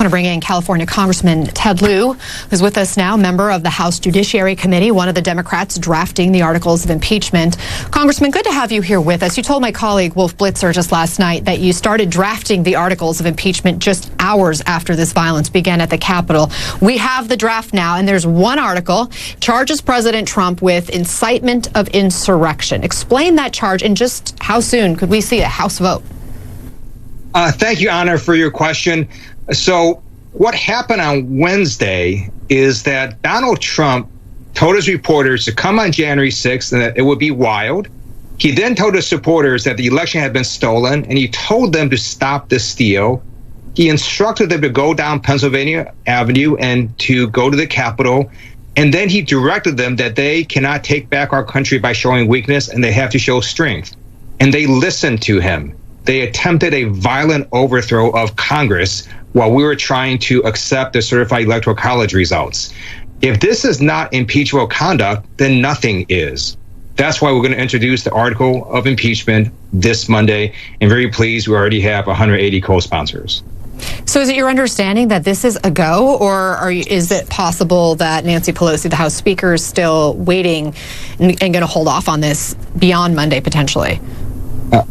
I want to bring in California Congressman Ted Lieu, who's with us now, member of the House Judiciary Committee, one of the Democrats drafting the articles of impeachment. Congressman, good to have you here with us. You told my colleague Wolf Blitzer just last night that you started drafting the articles of impeachment just hours after this violence began at the Capitol. We have the draft now, and there's one article, charges President Trump with incitement of insurrection. Explain that charge, and just how soon could we see a House vote? Thank you, Anna, for your question. So what happened on Wednesday is that Donald Trump told his reporters to come on January 6th and that it would be wild. He then told his supporters that the election had been stolen, and he told them to stop the steal. He instructed them to go down Pennsylvania Avenue and to go to the Capitol. And then he directed them that they cannot take back our country by showing weakness, and they have to show strength. And they listened to him. They attempted a violent overthrow of Congress while we were trying to accept the certified electoral college results. If this is not impeachable conduct, then nothing is. That's why we're going to introduce the article of impeachment this Monday. And very pleased, we already have 180 co-sponsors. So is it your understanding that this is a go, or is it possible that Nancy Pelosi, the House Speaker, is still waiting and going to hold off on this beyond Monday potentially?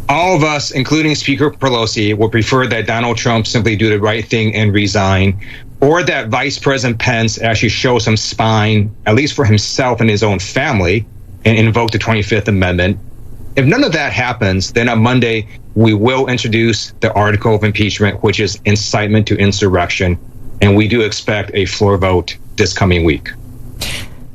All of us, including Speaker Pelosi, would prefer that Donald Trump simply do the right thing and resign, or that Vice President Pence actually show some spine, at least for himself and his own family, and invoke the 25th Amendment. If none of that happens, then on Monday, we will introduce the article of impeachment, which is incitement to insurrection, and we do expect a floor vote this coming week.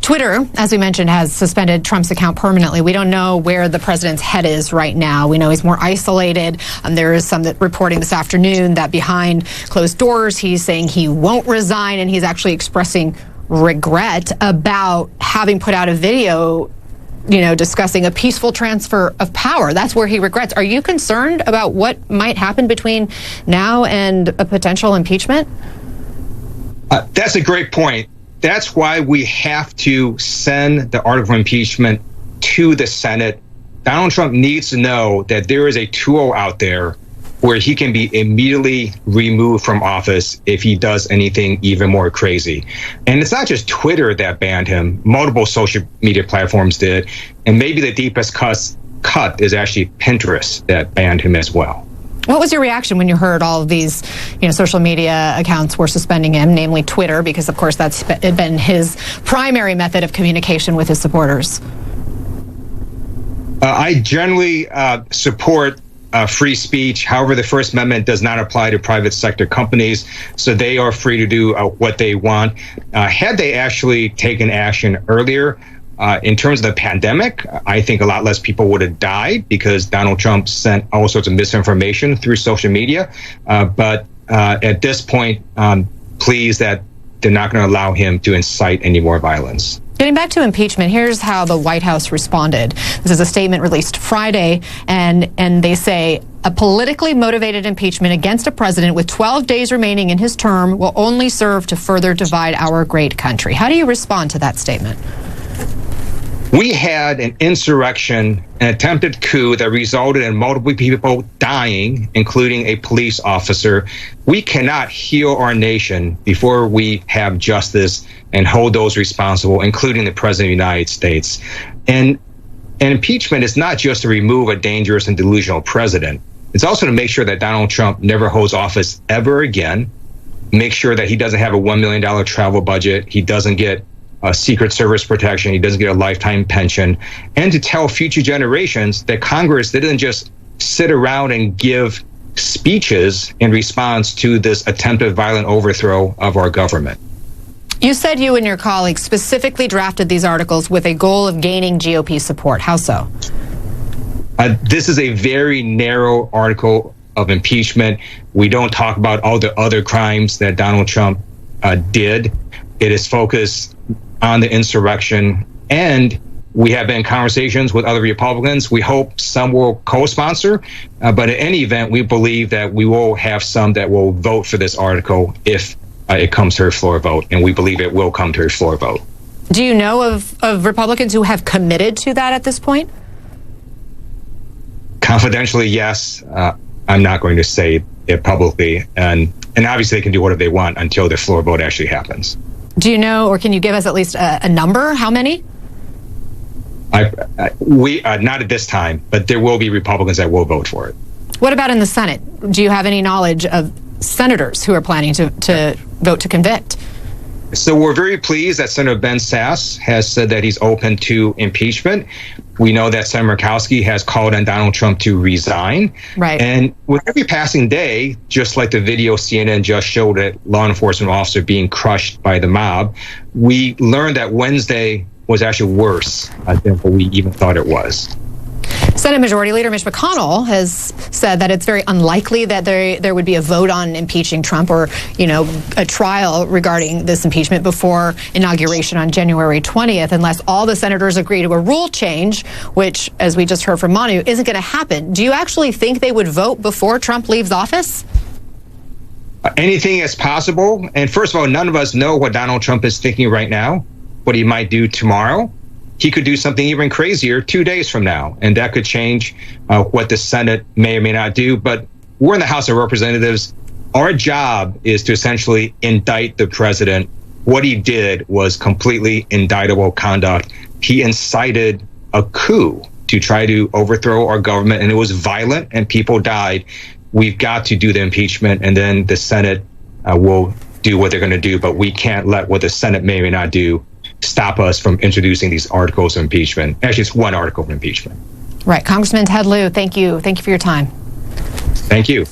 Twitter, as we mentioned, has suspended Trump's account permanently. We don't know where the president's head is right now. We know he's more isolated. There is some that reporting this afternoon that behind closed doors, he's saying he won't resign, and he's actually expressing regret about having put out a video, discussing a peaceful transfer of power. That's where he regrets. Are you concerned about what might happen between now and a potential impeachment? That's a great point. That's why we have to send the article of impeachment to the Senate. Donald Trump needs to know that there is a tool out there where he can be immediately removed from office if he does anything even more crazy. And it's not just Twitter that banned him. Multiple social media platforms did. And maybe the deepest cut is actually Pinterest that banned him as well. What was your reaction when you heard all of these, social media accounts were suspending him, namely Twitter, because, of course, that's been his primary method of communication with his supporters? I generally support free speech. However, the First Amendment does not apply to private sector companies, so they are free to do what they want. Had they actually taken action earlier, in terms of the pandemic, I think a lot less people would have died because Donald Trump sent all sorts of misinformation through social media. But at this point, I'm pleased that they're not going to allow him to incite any more violence. Getting back to impeachment, here's how the White House responded. This is a statement released Friday, and they say, a politically motivated impeachment against a president with 12 days remaining in his term will only serve to further divide our great country. How do you respond to that statement? We had an insurrection, an attempted coup that resulted in multiple people dying, including a police officer. We cannot heal our nation before we have justice and hold those responsible, including the President of the United States. And impeachment is not just to remove a dangerous and delusional president. It's also to make sure that Donald Trump never holds office ever again, make sure that he doesn't have a $1 million travel budget, he doesn't get Secret Service protection, he doesn't get a lifetime pension, and to tell future generations that Congress didn't just sit around and give speeches in response to this attempted violent overthrow of our government. You said you and your colleagues specifically drafted these articles with a goal of gaining GOP support. How so? This is a very narrow article of impeachment. We don't talk about all the other crimes that Donald Trump did. It is focused on the insurrection, and we have been in conversations with other Republicans. We hope some will co-sponsor, but in any event, we believe that we will have some that will vote for this article if it comes to a floor vote, and we believe it will come to a floor vote. Do you know of Republicans who have committed to that at this point? Confidentially, yes. I'm not going to say it publicly, and And obviously they can do whatever they want until the floor vote actually happens. Do you know, or can you give us at least a number? How many? We not at this time, but there will be Republicans that will vote for it. What about in the Senate? Do you have any knowledge of senators who are planning to vote to convict? So we're very pleased that Senator Ben Sasse has said that he's open to impeachment. We know that Senator Murkowski has called on Donald Trump to resign. Right. And with every passing day, just like the video CNN just showed a law enforcement officer being crushed by the mob, we learned that Wednesday was actually worse than what we even thought it was. Senate Majority Leader Mitch McConnell has said that it's very unlikely that there would be a vote on impeaching Trump or, a trial regarding this impeachment before inauguration on January 20th, unless all the senators agree to a rule change, which, as we just heard from Manu, isn't going to happen. Do you actually think they would vote before Trump leaves office? Anything is possible. And first of all, none of us know what Donald Trump is thinking right now, what he might do tomorrow. He could do something even crazier 2 days from now, and that could change what the Senate may or may not do. But we're in the House of Representatives. Our job is to essentially indict the president. What he did was completely indictable conduct. He incited a coup to try to overthrow our government, and it was violent, and people died. We've got to do the impeachment, and then the Senate will do what they're going to do. But we can't let what the Senate may or may not do stop us from introducing these articles of impeachment. Actually, it's one article of impeachment. Right. Congressman Ted Lieu, thank you. Thank you for your time. Thank you.